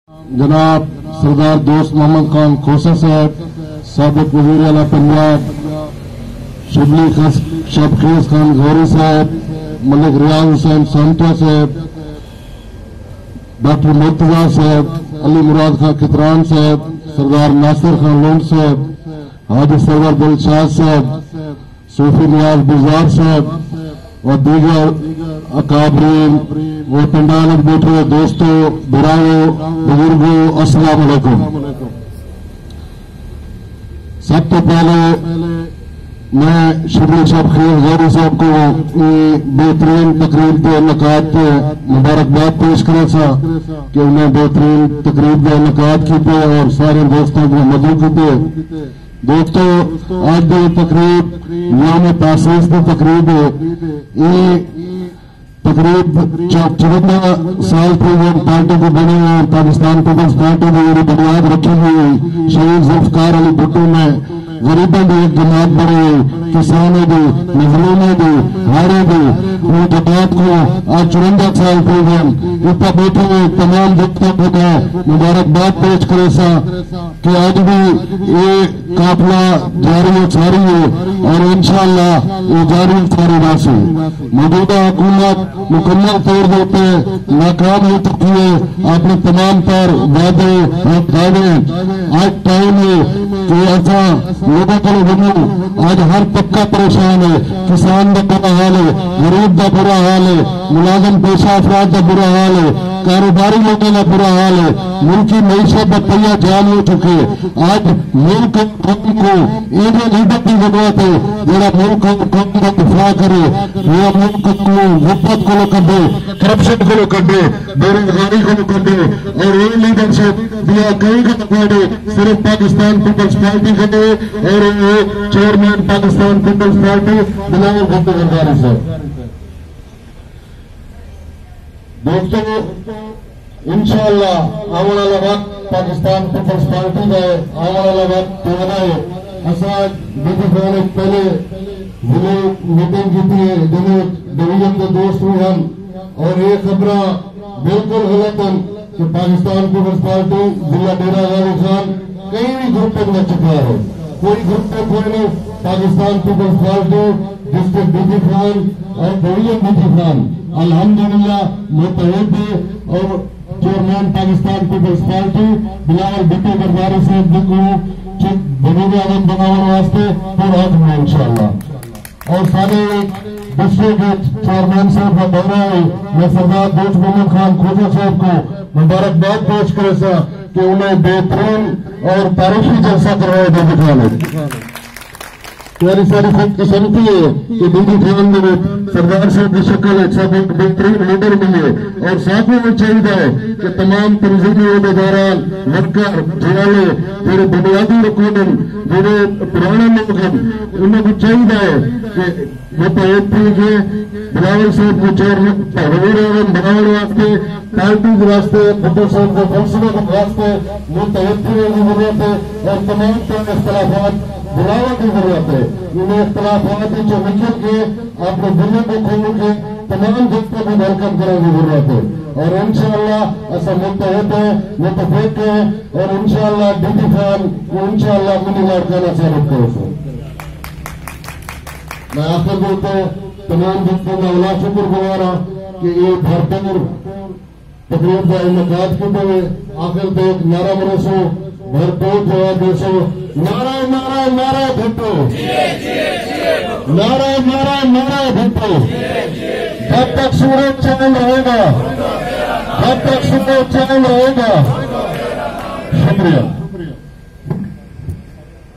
जनाब सरदार दोस्त मोहम्मद खान खोसा साहब, साबिक वज़ीर आला पंजाब शिबली शबखेज खान गौरी साहब, मलिक रियाज हुसैन सांता साहब, डॉक्टर मुर्तजा साहब, अली मुराद खान कितरान साहब, सरदार नासिर खान लोन साहब, हाजी सरवर दिलशाद साहब, सूफी नियाज गुजार साहब और दीगर अकाबरीन वो पंडाल में बैठे हुए दोस्तों, बुराओं, बुजुर्गों, अस्सलाम वालेकुम। सब तो पहले मैं शिबली शबखेज गौरी साहब को बेहतरीन तकरीब के इनकाद पे मुबारकबाद पेश करे था कि उन्हें बेहतरीन तकरीब के इनकाद की पे और सारे दोस्तों को मदद की पे। दोस्तों आज जो तकरीब यौम तासीस की तकरीब है, ये तकरीब 54 साल पूर्व पार्टी को बने हुए पाकिस्तान पीपल्स पार्टी की बुनियाद रखी हुई शहीद जुल्फकार अली भुट्टो ने गरीबों की एक जमात बने, किसानों की, मजलूमों की, हारे की उन जमात को आज 54 साल पूर्व ऊपर बैठे हुए तमाम जनता को मुबारकबाद पेश करे सा कि आज भी ये काफिला जारी सारी है और इंशाअल्लाह ये जारी सारी राशि मौजूदा हुकूमत मुकम्मल तौर पे नाकाम हो चुकी है। आपने तमाम पर वादे और दावे आज टाइम है कि ऐसा लोगों को बनू, आज हर तबका परेशान है, किसान का बुरा हाल है, गरीब का बुरा हाल है, मुलाजिम पेशा अफराद का बुरा हाल है, कारोबारी लोगों का बुरा हाल है, मुल्क की मईशत बपैया जान हो चुके। आज मुल्क को एक लीडर की जरूरत है जरा मुल्क का दिफा करे, वो मुल्क को गुप्त को कटे, करप्शन को कटे, बेरोजगारी को कटे और ये लीडरशिप दिया कहीं का कटे सिर्फ पाकिस्तान पीपल्स पार्टी कटे और ये chairman Pakistan peoples party Bilawal Bhutto गंजारी साहब। दोस्तों इंशाअल्लाह आने वाला वक्त पाकिस्तान पीपल्स पार्टी का आने वाला वक्त पुराना है। असा ने पहले जिले मीटिंग की थी, डिवीजन के दोस्त हुए हम और ये खबर बिल्कुल गलत है कि पाकिस्तान पीपल्स पार्टी जिला डेरा गाजी खान कहीं भी ग्रुप में चुका है, कोई ग्रुप में कोई नहीं। Pakistan peoples party district DG Khan और डिवीजन डीजी खान अल्हम्दुलिल्लाह मुतहद है और chairman Pakistan peoples party Bilawal Bhutto गंजारी साहब को वज़ीर आज़म बनाने वास्ते पूरा है इंशाअल्लाह। और सारे डिस्ट्रिक्ट चेयरमैन साहब का दौरा है, मैं सरदार दोस्त मोहम्मद खान खोसा साहब को मुबारकबाद पेश करे सा कि उन्हें बेहतरीन और तारीखी जलसा करवाया दीदी खान है। प्यारी सारी खुद किस्मती है कि दीदी खान में सरदार साहब की शक्ल एक सब एक बेहतरीन लीडर मिले और साथ में चाहिए है कि तमाम तंजीमी अहदेदारान वर्कर जिले जो बुनियादी रुकन जो पुराने लोग हैं उनको चाहिए है कि मुतहद के बिलावल साहब को चेयरमैन बनाने वास्ते पार्टी के वास्ते भुट्टो साहब को फलसफे के वास्ते मुतहद की जरूरत है और तमाम तरह इख्तलाफात बुलावा की जरूरत है। इन्हें इख्तलाफात जो निकल के अपने दिलों को खोल के तमाम जनता को वेलकम करने की जरूरत है और इंशाअल्लाह ऐसा मुतहद है, मुतफिक है और इंशाअल्लाह डीजी खान को इंशाअल्लाह मिनी लाड़काना साबित करे। मैं आखिर में तो तमाम जनता का अल्लाह शुक्र गुजार कि ये भरपूर तकरीब का इनकाद करते हुए आखिर तो एक नारा बरसो भरपूर जवाब देसो, नारा नारा नारा भुट्टो, नारा नारा नारा भुट्टो। जब तक सूरज चांद रहेगा, जब तक सूरज चांद रहेगा। शुक्रिया।